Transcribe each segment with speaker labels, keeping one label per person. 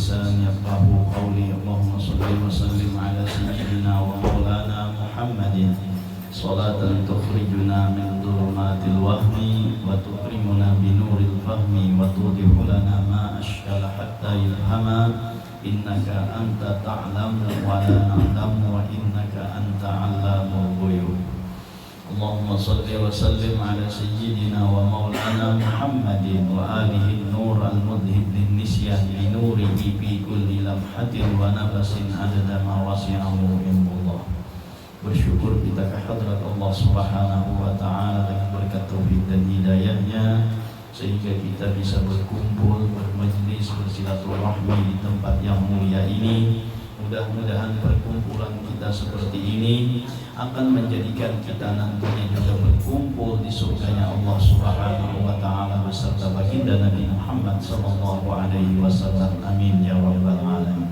Speaker 1: بلسان يفقهوا قولي. اللهم صل وسلم على سيدنا ومولانا محمد صلاة تخرجنا من ظلمات الوهم وتكرمنا بنور الفهم وتوضح لنا ما أشكل حتى يفهم إنك أنت تعلم ولا نعلم وإنك أنت علام الغيوب. اللهم صل وسلم على سيدنا ومولانا محمد وآله النور المذهب للنسيان بنوره في كل لمحة ونفس عدد ما وسعه علم الله. Bersyukur kita kehadrat Allah Subhanahu wa Ta'ala dengan berkat taufik dan hidayahnya, sehingga kita bisa berkumpul, bermajlis, bersilaturahmi di tempat yang mulia ini. Mudah-mudahan perkumpulan kita seperti ini akan menjadikan kita nantinya juga berkumpul di surganya Allah Subhanahu wa Ta'ala beserta baginda Nabi Muhammad sallallahu alaihi wasallam. Amin ya rabbal alamin.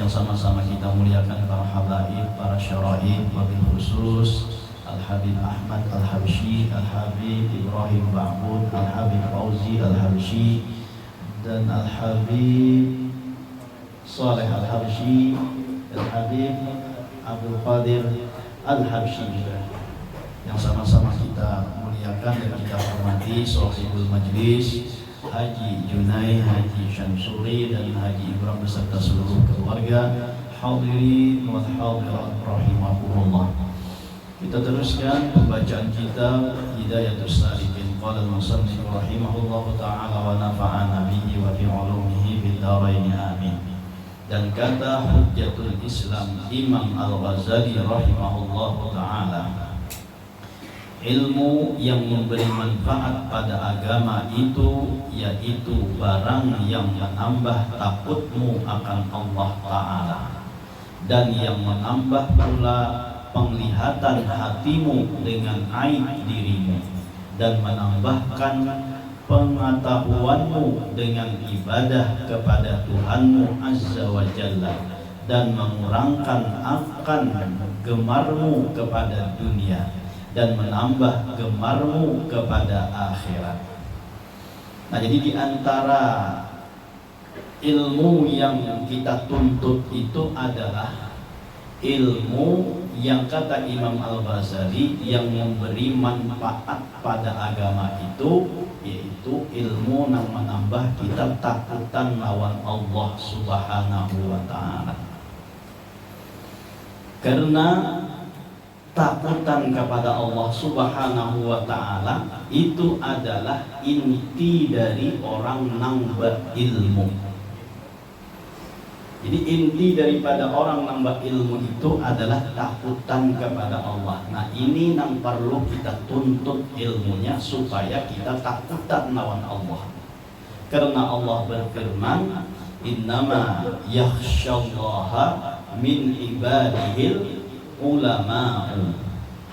Speaker 1: Yang sama-sama kita muliakan para habaib, para syara'id, wabil khusus Al-Habib Ahmad Al-Habsyi, Al-Habib Ibrahim Ba'bud, Al-Habib Fauzi Al-Habsyi, dan Al-Habib Saleh Al-Habsyi, Al-Habib Abdul Qadir Al-Habsyi juga, yang sama-sama kita muliakan dan kita hormati Sohibul Majlis Haji Junai, Haji Syamsuri, dan Haji Ibrahim beserta seluruh keluarga. Hadirin wa hadirat rahimakumullah. Kita teruskan pembacaan kitab Hidayatus Salikin. Qala al-musannif rahimahullahu ta'ala wa nafa'ana bihi wa fi 'ulumihi fid dharain amin. Dan kata Hujjatul Islam Imam Al-Ghazali rahimahullahu ta'ala, ilmu yang memberi manfaat pada agama itu yaitu barang yang menambah takutmu akan Allah Ta'ala, dan yang menambah pula penglihatan hatimu dengan aib dirimu, dan menambahkan pengetahuanmu dengan ibadah kepada Tuhanmu Azza wa Jalla, dan mengurangkan akan gemarmu kepada dunia, dan menambah gemarmu kepada akhirat. Nah, jadi di antara ilmu yang kita tuntut itu adalah ilmu yang kata Imam Al-Ghazali yang memberi manfaat pada agama itu, yaitu ilmu yang menambah kita takutan lawan Allah Subhanahu wa Ta'ala. Karena takutan kepada Allah Subhanahu wa Ta'ala itu adalah inti dari orang nambah ilmu. Jadi inti daripada orang nambah ilmu itu adalah takutan kepada Allah. Nah, ini yang perlu kita tuntut ilmunya supaya kita takutan lawan Allah. Karena Allah berfirman, innama yakhsyallaha min ibadihil ulama'u.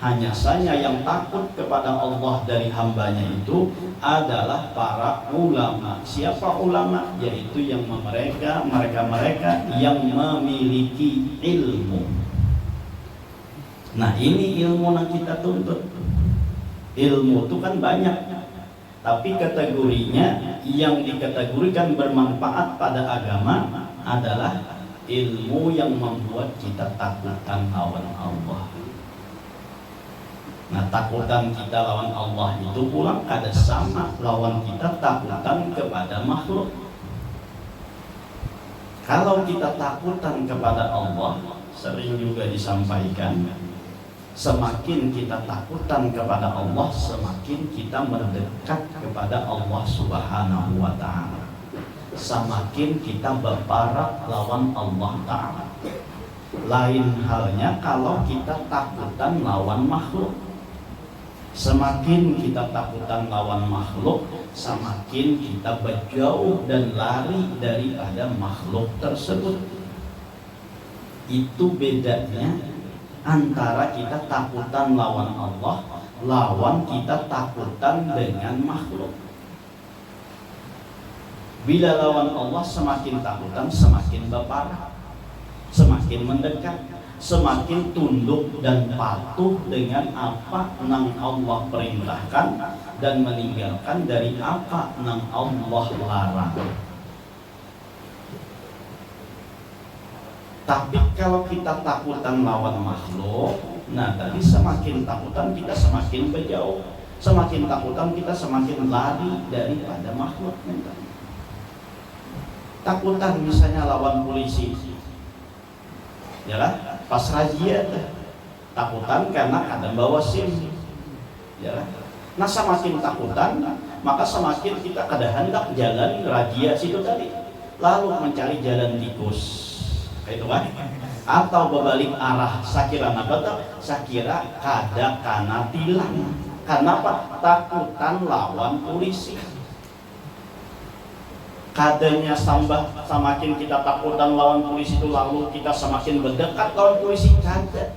Speaker 1: Hanya saja yang takut kepada Allah dari hambanya itu adalah para ulama. Siapa ulama? Yaitu yang mereka yang memiliki ilmu. Nah, ini ilmu yang kita tuntut. Ilmu itu kan banyak, tapi kategorinya yang dikategorikan bermanfaat pada agama adalah ilmu yang membuat kita takutan lawan Allah. Nah, takutan kita lawan Allah itu pula kada sama lawan kita takutan kepada makhluk. Kalau kita takutan kepada Allah, sering juga disampaikan, semakin kita takutan kepada Allah, semakin kita mendekat kepada Allah Subhanahu wa Ta'ala, semakin kita berparak lawan Allah Ta'ala. Lain halnya kalau kita takutan lawan makhluk. Semakin kita takutan lawan makhluk, semakin kita berjauh dan lari daripada makhluk tersebut. Itu bedanya antara kita takutan lawan Allah, lawan kita takutan dengan makhluk. Bila lawan Allah semakin takutan, semakin berparah, semakin mendekat, semakin tunduk dan patuh dengan apa yang Allah perintahkan dan meninggalkan dari apa yang Allah larang. Tapi kalau kita takutan lawan makhluk, nah tadi semakin takutan kita semakin berjauh, semakin takutan kita semakin lari daripada makhluk. Takutan misalnya lawan polisi, ya kan? Pas razia, takutan karena kadang bawa SIM, ya kan? Nah semakin takutan, maka semakin kita kada hendak jalan razia situ tadi, lalu mencari jalan tikus. Itu kan? Atau berbalik arah, sakira apa tuh? Sakira kada kana tilang. Kenapa? Takutan lawan polisi. Kadanya semakin kita takutan lawan polisi itu, lalu kita semakin berdekat lawan polisi. Kada.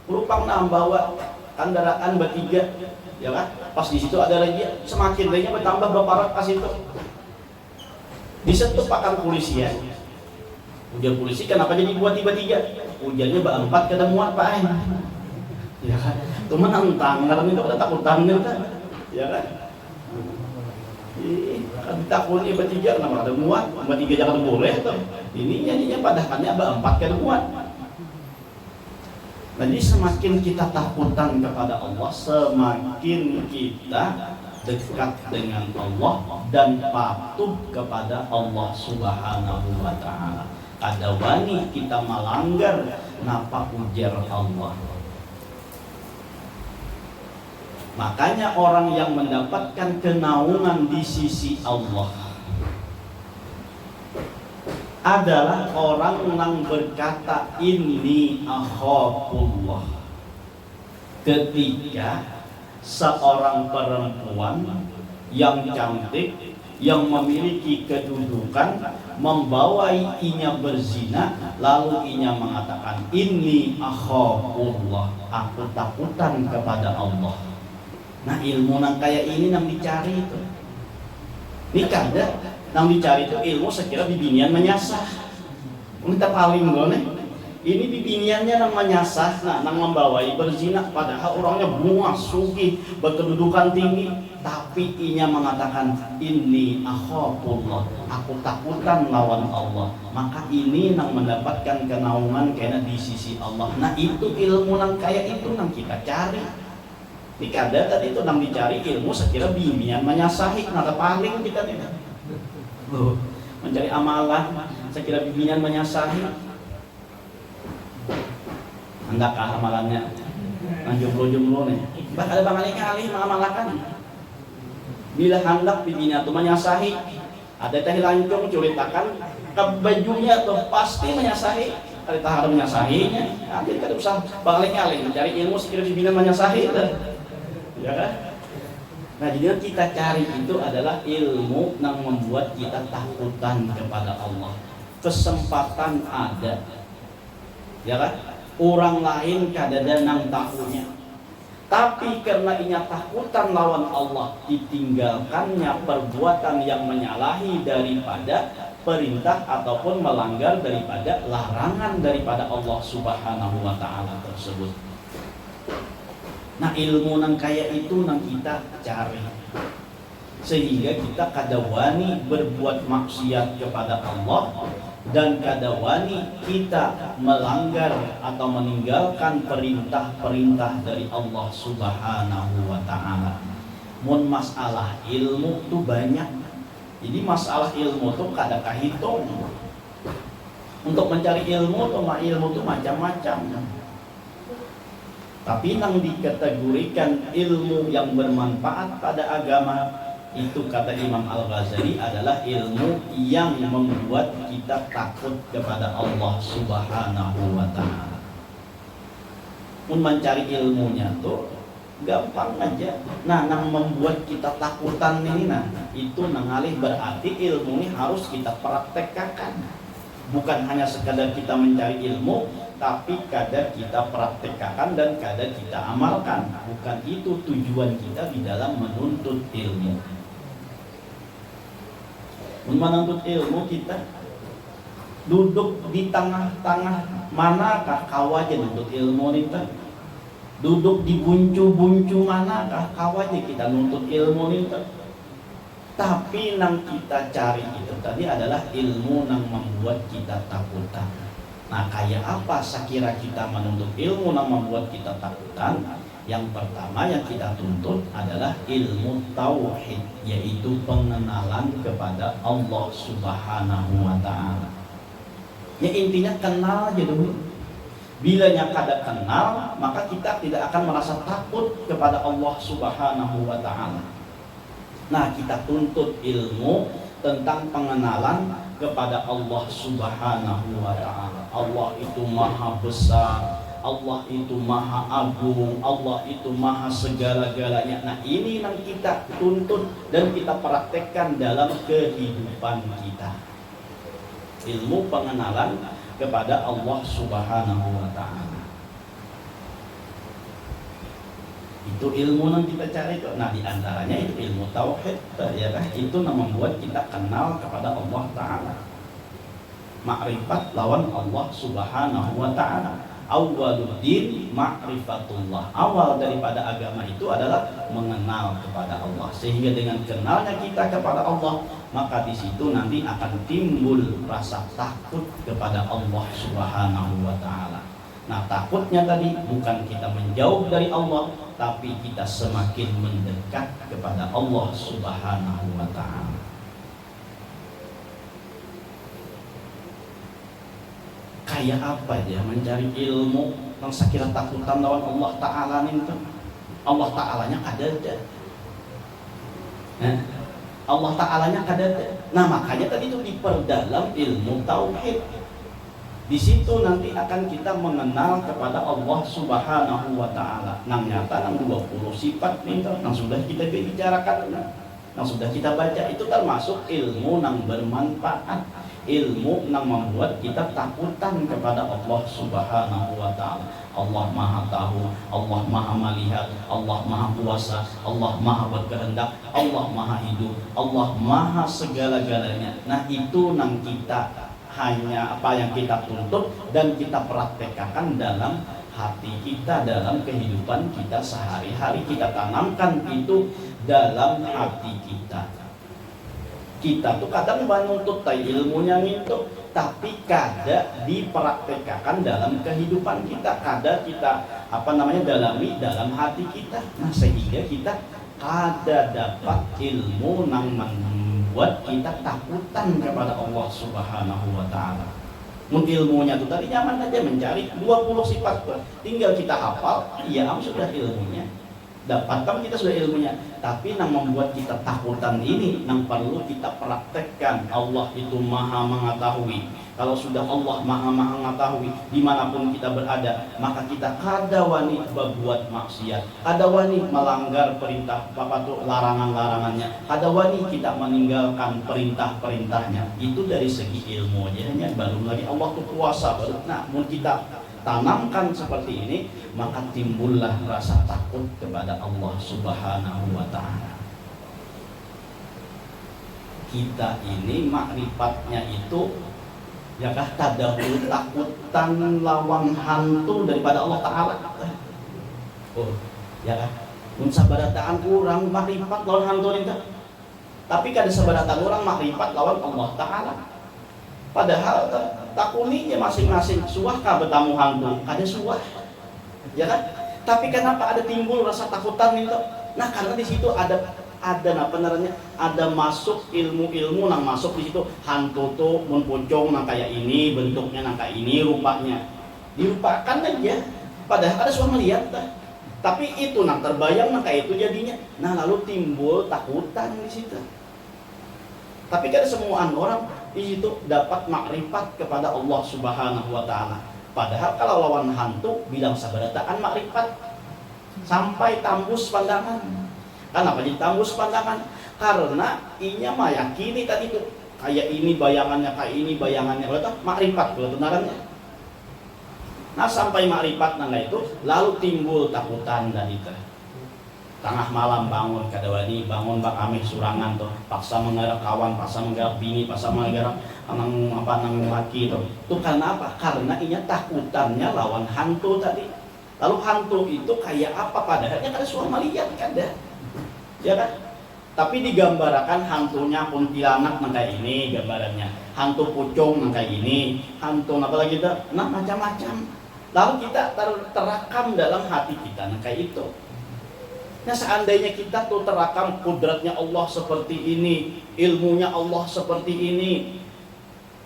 Speaker 1: Rupang bawa kendaraan bertiga, ya kan? Pas di situ ada lagi, semakin lainnya bertambah berparak pas itu. Disentuh pakan polisi ya. Ujian polisi kenapa jadi buat tiba-tiga? Ujiannya berempat kada muat Pak. Ya kan? Itu menantang, karena itu ada takutan kan? Ya kan? Kan takutnya bertiga kenapa kada muat? Bertiga jangan boleh tuh. Ininya padahalnya berempat kada muat. Jadi semakin kita takutan kepada Allah, semakin kita dekat dengan Allah dan patuh kepada Allah Subhanahu wa Ta'ala. Ada wani kita melanggar napa ujar Allah. Makanya orang yang mendapatkan kenaungan di sisi Allah adalah orang yang berkata inni akhafullah. Ketika seorang perempuan yang cantik, yang memiliki kedudukan, membawai inya berzina, lalu inya mengatakan inni akhafullah, aku takutan kepada Allah. Nah ilmu nang kayak ini nang dicari itu. Ini kada nang dicari itu ilmu sekira bibinian menyasah. Kita paling gone. Ini bibiniannya nang menyasah, nang membawai berzina, padahal orangnya bunga, sugih, berkedudukan tinggi, tapi inya mengatakan inni akhafullah, aku takutan lawan Allah. Maka ini nang mendapatkan kenaungan karena di sisi Allah. Nah itu ilmu nang kayak itu nang kita cari. Ini kada tadi itu nang dicari ilmu sekira bibinian menyasahi, nada paling kita tidak. Mencari amalan sekira bibinian menyasahi. Hendakkah amalannya jomblo-jomblo nih bah ada kali mengamalkan bila hendak bibinya tuh menyasahi, ada teh lancung culitakan ke bajunya tuh pasti menyasahi, ada tahap menyasahinya nanti kada usah kali mencari ilmu sekira bibinya menyasahi ya kan. Nah jadi kita cari itu adalah ilmu yang membuat kita takutan kepada Allah. Kesempatan ada, ya kan? Orang lain kadada nang tahunya, tapi karena inya takutan lawan Allah, ditinggalkannya perbuatan yang menyalahi daripada perintah ataupun melanggar daripada larangan daripada Allah Subhanahu wa Ta'ala tersebut. Nah ilmu nang kaya itu nang kita cari, sehingga kita kada wani berbuat maksiat kepada Allah, dan kada wani kita melanggar atau meninggalkan perintah-perintah dari Allah Subhanahu wa Ta'ala. Mun masalah ilmu tu banyak. Jadi masalah ilmu tu kada kahitung. Untuk mencari ilmu tu macam-macam. Tapi yang dikategorikan ilmu yang bermanfaat pada agama, itu kata Imam Al-Ghazali adalah ilmu yang membuat kita takut kepada Allah Subhanahu wa Ta'ala. Pun mencari ilmunya tuh gampang aja. Nah, yang membuat kita takutan ini, nah itu nangalih berarti ilmu ini harus kita praktekkan. Bukan hanya sekadar kita mencari ilmu, tapi kadar kita praktekkan dan kadar kita amalkan. Bukan itu tujuan kita di dalam menuntut ilmu. Menuntut ilmu kita duduk di tengah-tengah manakah kawaja nuntut ilmu kita? Duduk di buncu-buncu manakah kawaja kita nuntut ilmu kita? Tapi yang kita cari itu tadi adalah ilmu yang membuat kita takutan. Nah, kayak apa sekira kita menuntut ilmu yang membuat kita takutan? Yang pertama yang kita tuntut adalah ilmu tauhid, yaitu pengenalan kepada Allah Subhanahu wa taala. Ya intinya kenal aja dulu. Bilanya kada kenal, maka kita tidak akan merasa takut kepada Allah Subhanahu wa taala. Nah, kita tuntut ilmu tentang pengenalan kepada Allah Subhanahu wa taala. Allah itu maha besar, Allah itu maha agung, Allah itu maha segala-galanya. Nah, ini yang kita tuntut dan kita praktekkan dalam kehidupan kita. Ilmu pengenalan kepada Allah Subhanahu wa taala. Itu ilmu yang kita cari. Nah, diantaranya itu ilmu tauhid, ya kan? Itu yang membuat kita kenal kepada Allah taala. Ma'rifat lawan Allah Subhanahu wa taala. Awwaluddin ma'rifatullah. Awal daripada agama itu adalah mengenal kepada Allah. Sehingga dengan kenalnya kita kepada Allah, maka di situ nanti akan timbul rasa takut kepada Allah Subhanahu wa taala. Nah, takutnya tadi bukan kita menjauh dari Allah, tapi kita semakin mendekat kepada Allah Subhanahu wa taala. Kayak apa dia mencari ilmu yang sekira takutan lawan Allah taala itu. Allah taalanya kadada. Allah taalanya kadada. Nah, makanya tadi itu diperdalam ilmu tauhid. Di situ nanti akan kita mengenal kepada Allah Subhanahu wa taala. Nang nyata nang 20 sifat nih yang sudah kita bicarakan, yang sudah kita baca, itu termasuk ilmu yang bermanfaat, ilmu yang membuat kita takutan kepada Allah Subhanahu wa taala. Allah Maha tahu, Allah Maha melihat, Allah Maha kuasa, Allah Maha berkehendak, Allah Maha hidup, Allah Maha segala-galanya. Nah, itu yang kita hanya apa yang kita tuntut dan kita praktekkan dalam hati kita, dalam kehidupan kita sehari-hari. Kita tanamkan itu dalam hati kita. Kita tuh kadang menuntut ilmunya itu, tapi kada dipraktekkan dalam kehidupan kita, kada kita dalami dalam hati kita. Nah, sehingga kita kada dapat ilmu yang membuat kita takutan kepada Allah Subhanahu wa taala. Ilmunya tuh tadi nyaman aja mencari 20 sifat, tinggal kita hafal, ya sudah ilmunya. Dapatkan kita sudah ilmunya, tapi yang membuat kita takutan ini yang perlu kita praktekkan. Allah itu maha mengetahui. Kalau sudah Allah maha mengetahui dimanapun kita berada, maka kita kada wani berbuat maksiat, kada wani melanggar perintah larangan-larangannya, kada wani kita meninggalkan perintah-perintahnya. Itu dari segi ilmu aja, baru lagi Allah tuh kuasa. Nah, mau kita tanamkan seperti ini, maka timbullah rasa takut kepada Allah Subhanahu wa taala. Kita ini makrifatnya itu ya kah tadahul takutan lawan hantu daripada Allah taala. Oh, ya kah? Mun sabarataan kurang makrifat lawan hantu itu. Tapi kada sabarataan kurang makrifat lawan Allah taala. Padahal takuninya masing-masing suah ka bertamu hantu, kada suah. Ya kan? Tapi kenapa ada timbul rasa takutan itu? Nah, karena di situ ada ada masuk ilmu-ilmu nang masuk di situ. Hantu tuh mun pocong nang kayak ini, bentuknya nang kayak ini, rupanya. Dirupakan aja. Padahal kada suah melihat dah. Tapi itu nang terbayang nang kayak itu jadinya. Nah, lalu timbul takutan di situ. Tapi kada semua orang di situ dapat makrifat kepada Allah Subhanahu wa taala. Padahal kalau lawan hantu bilang sabarataan makrifat sampai tembus pandangan. Kenapa jadi tembus pandangan? Karena inya meyakini tadi itu kayak ini bayangannya, kayak ini bayangannya. Berarti makrifat kebenarannya. Nah, sampai makrifat nang itu lalu timbul takutan dan itu. Tengah malam bangun kadawani, bangun bak ameh surangan tuh, paksa menggarap kawan, paksa menggarap bini, paksa menggarap nang laki tuh. Itu karena apa? Karena inya takutannya lawan hantu tadi. Lalu hantu itu kayak apa? Padahalnya kada suah melihat kada. Ya kan? Tapi digambarkan hantunya kuntilanak kayak ini gambarannya, hantu pucung kayak ini, hantu apa lagi itu, nah macam-macam. Lalu kita terakam dalam hati kita kayak itu. Nah seandainya kita tuh terakam kudratnya Allah seperti ini, ilmunya Allah seperti ini,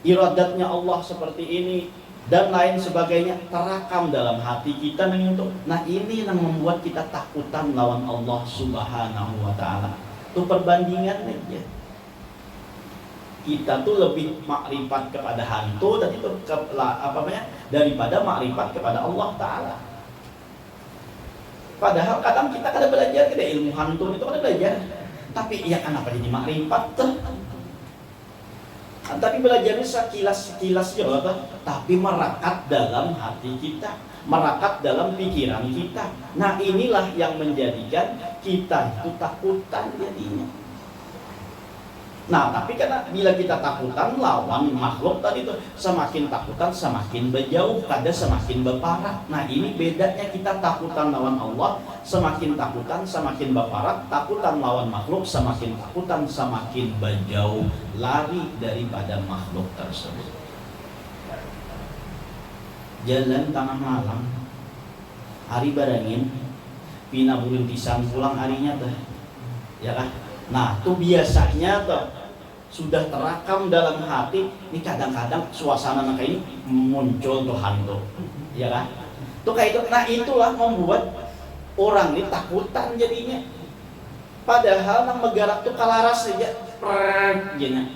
Speaker 1: iradatnya Allah seperti ini, dan lain sebagainya, terakam dalam hati kita nah ini yang membuat kita takutan lawan Allah Subhanahu wa ta'ala. Itu perbandingan aja. Kita tuh lebih makrifat kepada hantu dan itu daripada makrifat kepada Allah Ta'ala. Padahal kadang kita kada belajar kita ilmu hantu itu kada belajar. Tapi ya kenapa jadi makrifat tuh? Tapi belajarnya sekilas ya, tapi merakat dalam hati kita, merakat dalam pikiran kita. Nah inilah yang menjadikan kita itu takutan jadinya. Nah tapi karena bila kita takutan lawan makhluk tadi itu, semakin takutan semakin berjauh, kada semakin berparah. Nah ini bedanya kita takutan lawan Allah, semakin takutan semakin berparah, takutan lawan makhluk semakin takutan semakin berjauh, lari daripada makhluk tersebut. Jalan tengah malam, hari barangin, pina bulan pisang pulang harinya tuh, ya kan? Nah tuh biasanya tuh sudah terakam dalam hati. Ini kadang-kadang suasana kayak ini muncul tuh hantu, ya kan? Tuh kayak itu. Nah itulah membuat orang ini takutan jadinya. Padahal nang megarak tuh kalaras saja, gini.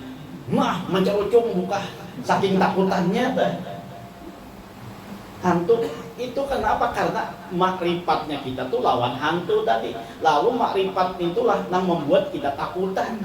Speaker 1: Mah mencaucung buka saking takutannya tuh. Hantu itu kenapa? Karena makrifatnya kita tuh lawan hantu tadi. Lalu makrifat itulah yang membuat kita takutan.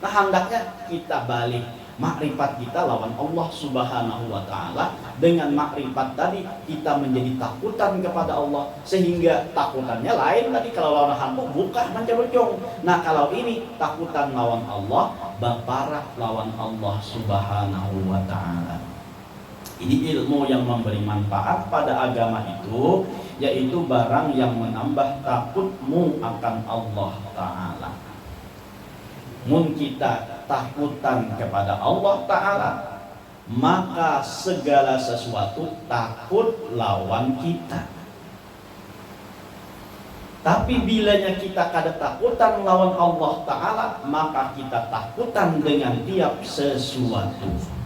Speaker 1: Nah hendaknya kita balik, makrifat kita lawan Allah Subhanahu wa ta'ala. Dengan makrifat tadi kita menjadi takutan kepada Allah, sehingga takutannya lain tadi. Kalau lawan hantu bukan mencaucung. Nah kalau ini takutan lawan Allah, baparak lawan Allah Subhanahu wa ta'ala. Ini ilmu yang memberi manfaat pada agama itu, yaitu barang yang menambah takutmu akan Allah Ta'ala. Mun kita takutan kepada Allah Ta'ala, maka segala sesuatu takut lawan kita. Tapi bilanya kita kada takutan lawan Allah Ta'ala, maka kita takutan dengan tiap sesuatu.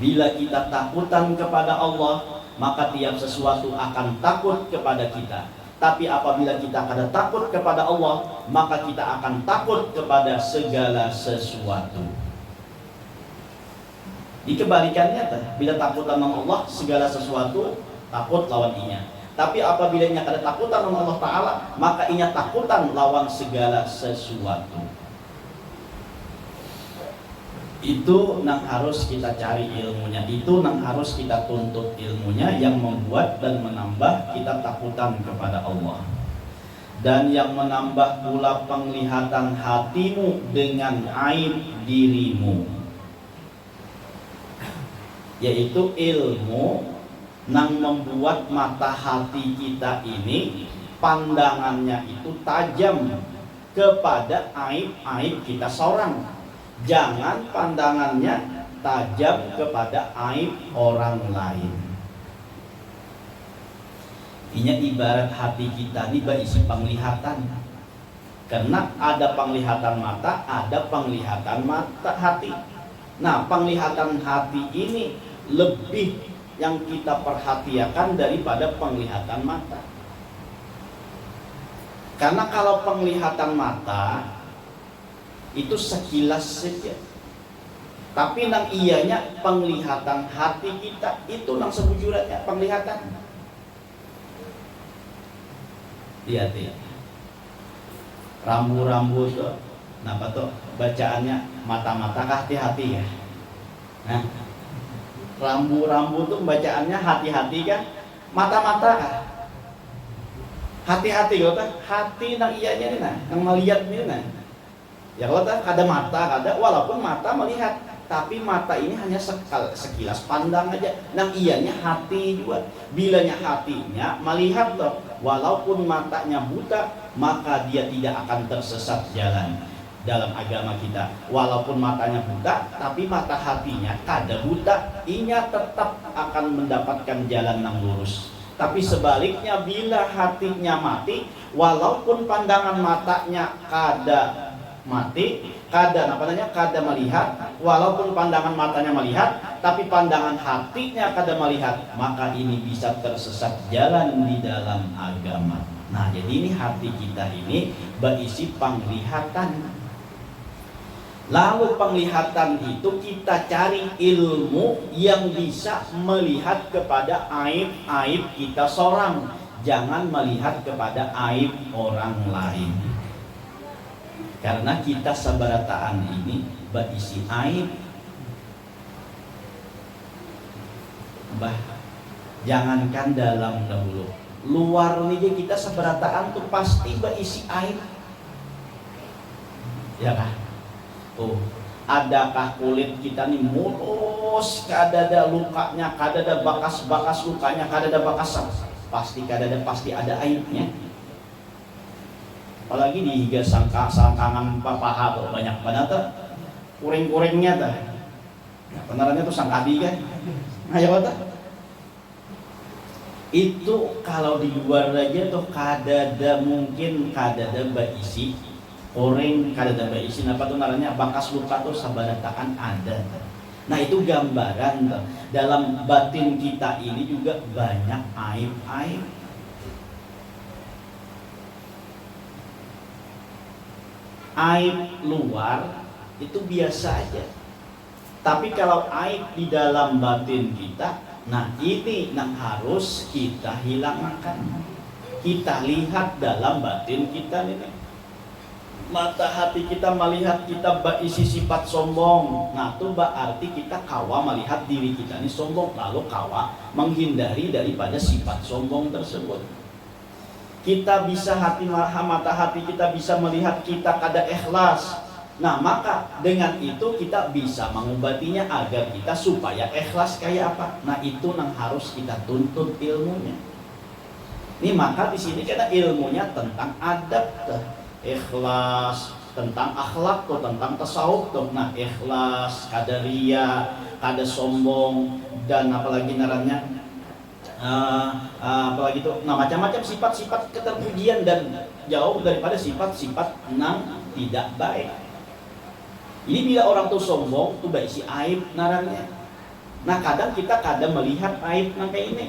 Speaker 1: Bila kita takutan kepada Allah, maka tiap sesuatu akan takut kepada kita. Tapi apabila kita kada takut kepada Allah, maka kita akan takut kepada segala sesuatu. Dikebalikannya, bila takutan sama Allah, segala sesuatu takut lawan inya. Tapi apabila inya kada takutan sama Allah Ta'ala, maka inya takutan lawan segala sesuatu. Itu yang harus kita cari ilmunya, itu yang harus kita tuntut ilmunya, yang membuat dan menambah kita takutan kepada Allah. Dan yang menambah pula penglihatan hatimu dengan aib dirimu, yaitu ilmu yang membuat mata hati kita ini pandangannya itu tajam kepada aib-aib kita seorang. Jangan pandangannya tajam kepada aib orang lain. Ini ibarat hati kita ini berisi penglihatan. Karena ada penglihatan mata, ada penglihatan hati. Nah, penglihatan hati ini lebih yang kita perhatikan daripada penglihatan mata. Karena kalau penglihatan mata itu sekilas saja, tapi nang ianya penglihatan hati kita itu nang sebujurannya penglihatan. Lihat ya, rambu-rambu tuh, kenapa tuh bacaannya mata-mata hati-hati ya? Nah, rambu-rambu tuh bacaannya hati-hati kan? Mata-mata kah? Hati-hati loh kan? Hati nang ianya nih nah, nang melihat nih nah. Ya kalau ada mata, ada walaupun mata melihat, tapi mata ini hanya sekilas pandang aja. Nah ianya hati juga. Bilanya hatinya melihat loh, walaupun matanya buta, maka dia tidak akan tersesat jalan dalam agama kita. Walaupun matanya buta, tapi mata hatinya kada buta, inya tetap akan mendapatkan jalan yang lurus. Tapi sebaliknya, bila hatinya mati, walaupun pandangan matanya kada mati, kada melihat, walaupun pandangan matanya melihat, tapi pandangan hatinya kada melihat, maka ini bisa tersesat jalan di dalam agama. Nah, jadi ini hati kita ini berisi penglihatan. Lalu penglihatan itu kita cari ilmu yang bisa melihat kepada aib-aib kita seorang, jangan melihat kepada aib orang lain. Karena kita sabarataan ini berisi aib. Jangankan dalam dahulu, luar ini kita sabarataan tuh pasti berisi aib. Ya kan? Adakah kulit kita nih mulus, kadada lukanya, kadada bakas-bakas lukanya, kadada bakas, pasti ada aibnya. Apalagi di higa sangkangan papaha tuh banyak banget tuh kuring-kuringnya tuh. Nah, benarannya tuh sangkadi kan. Ayo tuh. Itu kalau di luar aja tuh kadada berisi orang, kadada berisi apa tuh namanya bakas luka tuh sabarataan ada. Nah, itu gambaran tuh. Dalam batin kita ini juga banyak aib-aib. Aib luar itu biasa aja. Tapi kalau aib di dalam batin kita, nah ini yang harus kita hilangkan. Kita lihat dalam batin kita ini. Mata hati kita melihat kita berisi sifat sombong. Nah, itu berarti kita kawa melihat diri kita ini sombong, lalu kawa menghindari daripada sifat sombong tersebut. Kita bisa mata hati kita bisa melihat kita kada ikhlas. Nah, maka dengan itu kita bisa mengobatinya agar kita supaya ikhlas kayak apa. Nah, itu yang harus kita tuntut ilmunya. Ini maka di sini kita ilmunya tentang adab tuh. Ikhlas, tentang akhlak tuh, tentang tasawuf tuh. Nah, ikhlas, kada riya, kada sombong, dan apalagi narannya apalagi tuh, nah macam-macam sifat-sifat keterpujian dan jauh daripada sifat-sifat yang tidak baik. Ini bila orang tuh sombong tuh berisi aib narannya. Nah, kadang kita kada melihat aib nang kayak ini.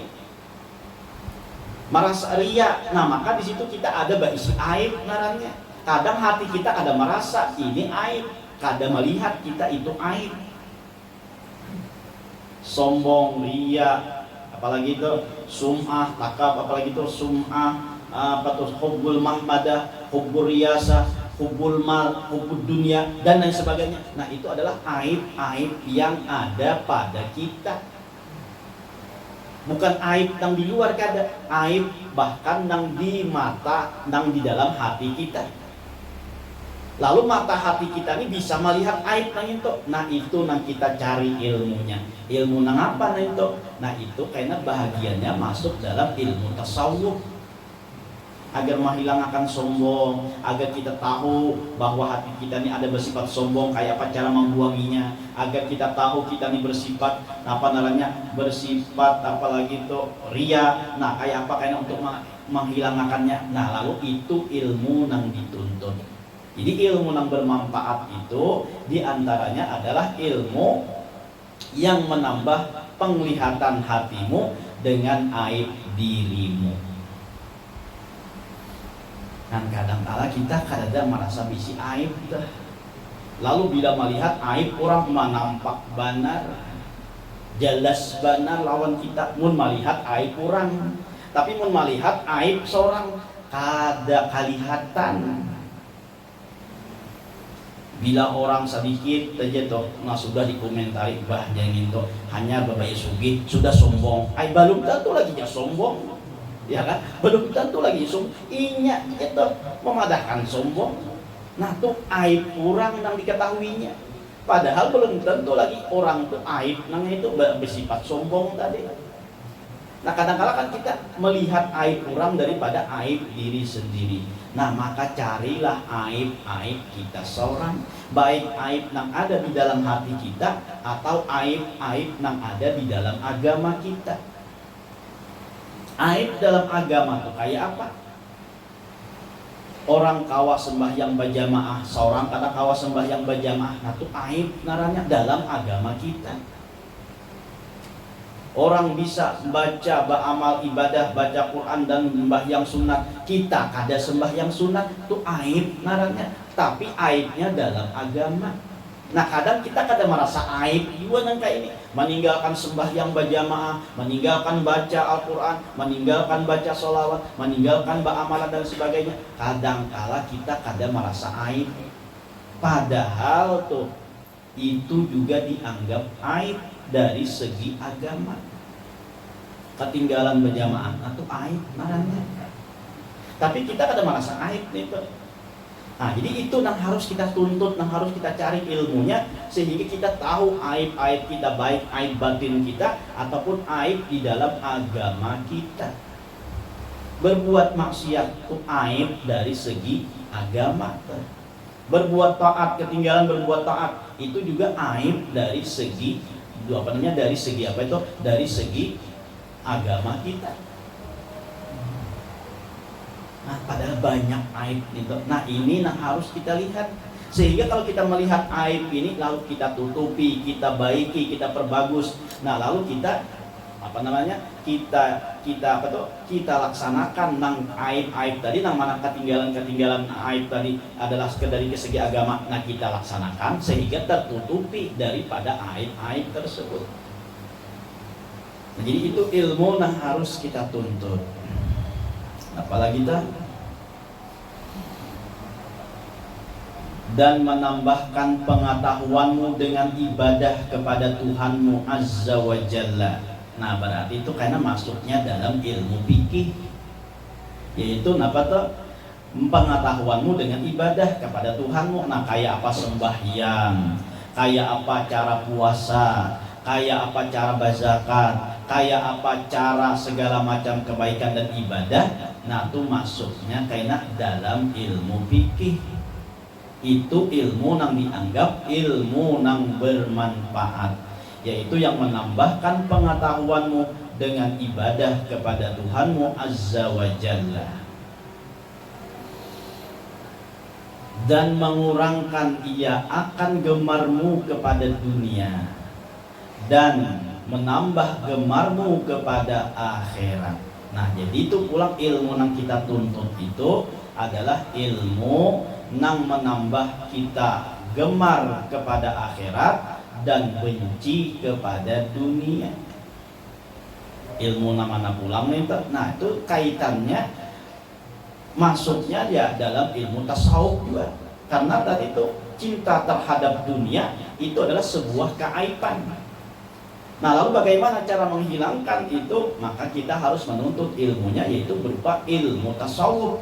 Speaker 1: Merasa riya, nah maka di situ kita ada berisi aib narannya. Kadang hati kita kada merasa ini aib, kada melihat kita itu aib. Sombong, riya, apalagi itu sum'ah, takab, apalagi itu sum'ah, apa tuh hubbul mahmadah, hubbul riyasah, hubbul mal, hubbul dunia, dan lain sebagainya. Nah, itu adalah aib-aib yang ada pada kita. Bukan aib yang di luar, kada aib bahkan yang di mata, yang di dalam hati kita. Lalu mata hati kita ini bisa melihat aib nang itu. Nah, itu nang kita cari ilmunya. Ilmu nang apa nang itu? Nah, itu karena bahagiannya masuk dalam ilmu tasawuf. Agar menghilangkan sombong, agar kita tahu bahwa hati kita ini ada bersifat sombong, kayak apa cara membuanginya, agar kita tahu kita ini bersifat apa namanya, bersifat apalagi itu riya, nah kayak apa kayak untuk menghilangkannya. Nah, lalu itu ilmu yang dituntut. Jadi ilmu yang bermanfaat itu diantaranya adalah ilmu yang menambah penglihatan hatimu dengan aib dirimu. Dan kadang-kala kita kadang merasa bisi aib dah. Lalu bila melihat aib orang menampak benar, jelas benar lawan kita. Mun melihat aib orang, tapi mun melihat aib seorang kada kalihatan. Bila orang sedikit saja toh, nah sudah dikomentari, bah jangan itu hanya babai sugih sudah sombong. Ai belum tentu lagi dia sombong. Ya kan, belum tentu lagi inya itu memadahkan sombong. Nah, tuh aib kurang yang diketahuinya. Padahal belum tentu lagi orang tuh aib nang itu bersifat sombong tadi. Nah kadang-kala kan kita melihat aib orang daripada aib diri sendiri. Nah maka carilah aib-aib kita seorang, baik aib yang ada di dalam hati kita atau aib-aib yang ada di dalam agama kita. Aib dalam agama itu kayak apa? Orang kawa sembahyang berjamaah, seorang kata kawa sembahyang berjamaah, nah itu aib naranya dalam agama kita. Orang bisa baca, beramal ibadah, baca Quran dan sembahyang sunat, kita kada sembahyang sunat, itu aib naranya. Tapi aibnya dalam agama. Nah kadang kita kada merasa aib juga kayak ini, meninggalkan sembahyang berjamaah, meninggalkan baca Al-Quran, meninggalkan baca sholawat, meninggalkan beramalan dan sebagainya. Kadang kala kita kada merasa aib, padahal tuh itu juga dianggap aib dari segi agama. Ketinggalan berjamaah atau aib namanya. Tapi kita kada merasa aib itu. Nah, jadi itu yang harus kita tuntut, yang harus kita cari ilmunya sehingga kita tahu aib-aib kita, baik aib batin kita ataupun aib di dalam agama kita. Berbuat maksiat itu aib dari segi agama. Berbuat taat, ketinggalan berbuat taat itu juga aib dari segi dari segi apa itu? Dari segi agama kita. Nah, padahal banyak aib itu. Nah, ini yang harus kita lihat. Sehingga kalau kita melihat aib ini lalu kita tutupi, kita baiki, kita perbagus. Nah, lalu kita kita laksanakan nang aib-aib tadi, nang mana ketinggalan aib tadi adalah dari segi agama. Nah, kita laksanakan sehingga tertutupi daripada aib-aib tersebut. Nah, jadi itu ilmu yang harus kita tuntut. Apalagi dan menambahkan pengetahuanmu dengan ibadah kepada Tuhanmu Azza wa Jalla. Nah berarti itu karena masuknya dalam ilmu fikih, yaitu pengetahuanmu dengan ibadah kepada Tuhanmu. Nah kayak apa sembahyang, kayak apa cara puasa, kayak apa cara berzakat, kayak apa cara segala macam kebaikan dan ibadah. Nah itu masuknya karena dalam ilmu fikih. Itu ilmu yang dianggap ilmu yang bermanfaat, yaitu yang menambahkan pengetahuanmu dengan ibadah kepada Tuhanmu Azza wa Jalla dan mengurangkan ia akan gemarmu kepada dunia dan menambah gemarmu kepada akhirat. Nah jadi itu pulang ilmu yang kita tuntut itu adalah ilmu yang menambah kita gemar kepada akhirat dan benci kepada dunia. Ilmu namanya pulang itu. Nah itu kaitannya masuknya ya dalam ilmu tasawuf juga. Karena tadi itu cinta terhadap dunia itu adalah sebuah keaiban. Nah lalu bagaimana cara menghilangkan itu? Maka kita harus menuntut ilmunya, yaitu berupa ilmu tasawuf,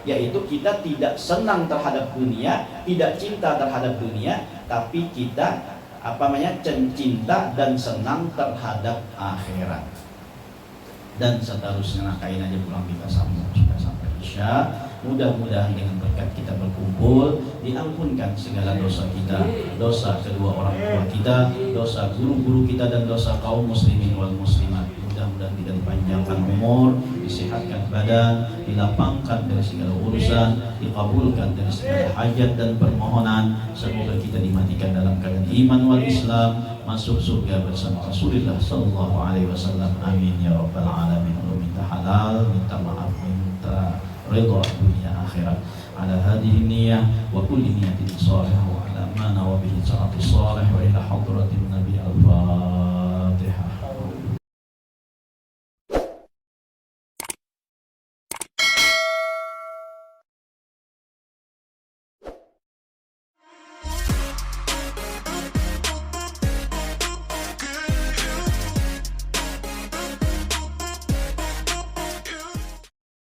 Speaker 1: yaitu kita tidak senang terhadap dunia, tidak cinta terhadap dunia, tapi kita cinta dan senang terhadap akhirat. Dan seterusnya. Nah kain aja pulang kita sudah sampai Isya. Mudah-mudahan dengan berkat kita berkumpul diampunkan segala dosa kita, dosa kedua orang tua kita, dosa guru-guru kita, dan dosa kaum muslimin wal muslimat. Mudah-mudahan kita dipanjangkan umur, disehatkan badan, dilapangkan dari segala urusan, dikabulkan dari segala hajat dan permohonan. Semoga kita dimatikan dalam keadaan iman wal Islam, masuk surga bersama Rasulullah sallallahu alaihi wasallam. Amin ya rabbal alamin. Minta halal, minta maaf, minta ridha dunia akhirat. Ala hadhihi niyyah wa kulli niyatin salihah wa ala ma nawa bihi sa'ati salih wa ila hadratin nabi al-fatihah.